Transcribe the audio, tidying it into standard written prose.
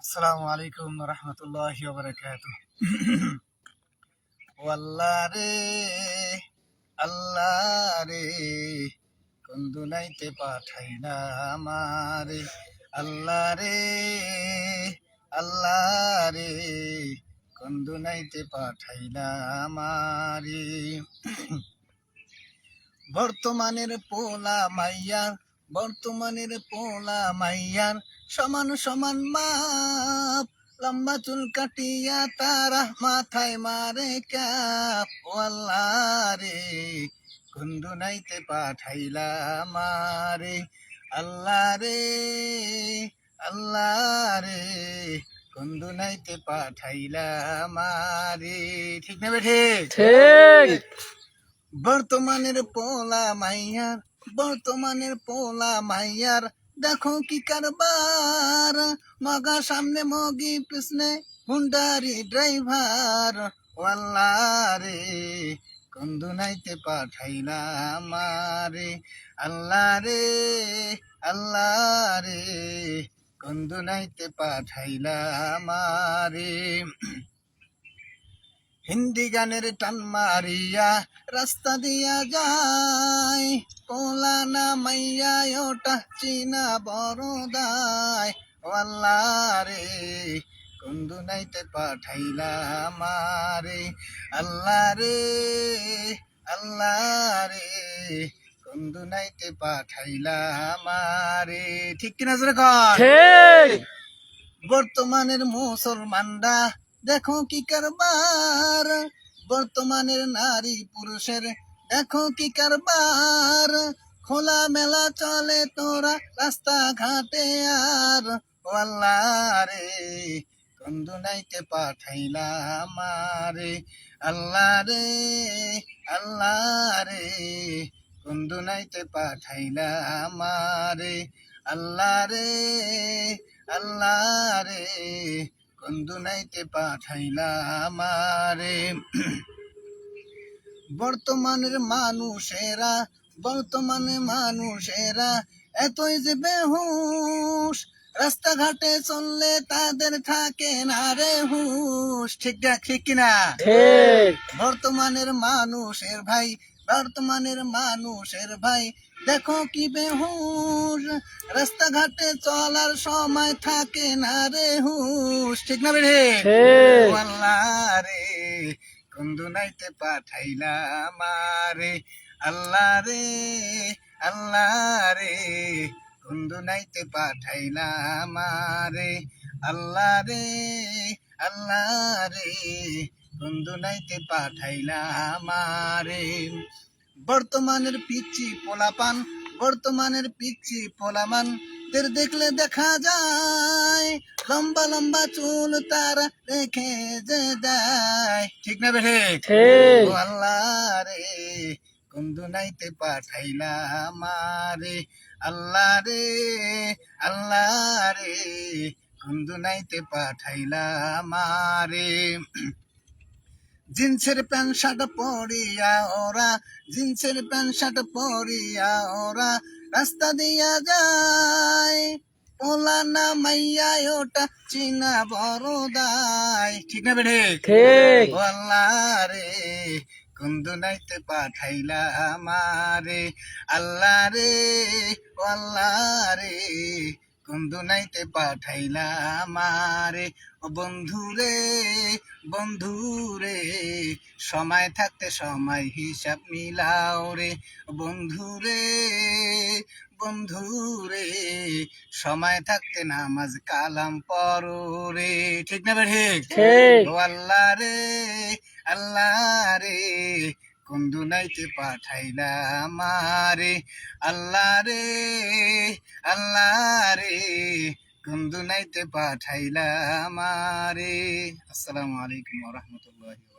আসসালামু আলাইকুম রহমতুল্লাহি ওয়া বারাকাতুহু। ও আল্লাহ রে, আল্লাহ রে, কোন দুনাইতে পাঠাইলা আমারে। আল্লাহ রে, আল্লাহ রে, কোন দুনাইতে পাঠাইলা আমারে। বর্তমানের পোলা মাইয়ার সমান সমান মাপ, লম্বা চুল কাটিয়া তারা মাথায় মারে ক্যাপ। ও আল্লাহ রে, কোন দুনাইতে পাঠাইলা আমারে। আল্লাহ রে, আল্লাহ রে, কোন দুনাইতে পাঠাইলা আমারে। ঠিক না বেঠে? ঠিক। বর্তমানের পোলা মাইয়ার দেখো কি কারবার, মগা সামনে মগি পিছনে হুন্ডারি ড্রাইভার। ও আল্লাহ রে, কোন দুনাইতে পাঠাইলা আমারে। আল্লাহ রে, আল্লাহ রে, কোন দুনাইতে পাঠাইলা আমারে। হিন্দি গানের টান মারিয়া রাস্তা দিয়া যায়, পোলা না মাইয়া ওটা চিনা বড় দায়। ও আল্লাহ রে, কোন দুনাইতে পাঠাইলা আমারে। আল্লাহ রে, আল্লাহ রে, কোন দুনাইতে পাঠাইলা আমারে। ঠিক কিনা জোরে কর। ঠিক। বর্তমানের মুসলমানরা দেখো কি কারবার, বর্তমানের নারী পুরুষের দেখো কি কারবার, খোলা মেলা চলে তোরা রাস্তা ঘাটে আর। ও আল্লাহ রে, কোন দুনাইতে পাঠাইলা আমারে। আল্লাহ রে, আল্লাহ রে, কোন দুনাইতে পাঠাইলা আমারে। আল্লাহ রে, আল্লাহ রে, কোন দুনাইতে পাঠাইলা আমারে। বর্তমানে মানুষেরা এতই যে বেহুশ, রাস্তাঘাটে চললে তাদের থাকে না রে হুশ। ঠিক কিনা? ঠিক। বর্তমানের মানুষের ভাই দেখো কি বেহুশ, রাস্তাঘাটে চলার সময় থাকে না রে হুশ। ঠিক না বেড়ে? ঠিক। ও আল্লাহ রে, কোন দুনাইতে পাঠাইলা আমারে। আল্লাহ রে, আল্লাহ রে, কোন দুনাইতে পাঠাইলা আমারে। আল্লাহ রে, আল্লাহ রে, কোন দুনাইতে পাঠাইলা আমারে। বর্তমানের পিচ্ছি পোলামান দের দেখলে দেখা যায়, লম্বা লম্বা চুল তারা রেখে যে দেয়। ঠিক না বেঠে? ঠিক। ও আল্লাহ রে, কোন দুনাইতে পাঠাইলা আমারে। আল্লাহ রে, আল্লাহ রে, কোন দুনাইতে পাঠাইলা আমারে। জিন্সের প্যান্ট শার্ট পরিয়া ওরা রাস্তা দিয়া যায়, পোলা না মাইয়া ওটা চিনা বড় দায়। ঠিক না বেঠে? ঠিক। ও আল্লাহ রে, কোন দুনাইতে পাঠাইলা আমারে। আল্লাহ রে, ও আল্লাহ রে, কোন দুনাইতে পাঠাইলা আমারে। ও বন্ধু রে, সময় থাকতে সময় হিসাব মিলাও রে। বন্ধু রে, সময় থাকতে নামাজ কালাম পড়ো রে। ঠিক না বেঠে? ঠিক। ও আল্লাহ রে, আল্লাহ রে, কোন দুনাইতে পাঠাইলা আমারে। আল্লাহ রে, আল্লাহ রে, কোন দুনাইতে পাঠাইলা আমারে। আসসালামু আলাইকুম ওয়া রাহমাতুল্লাহি।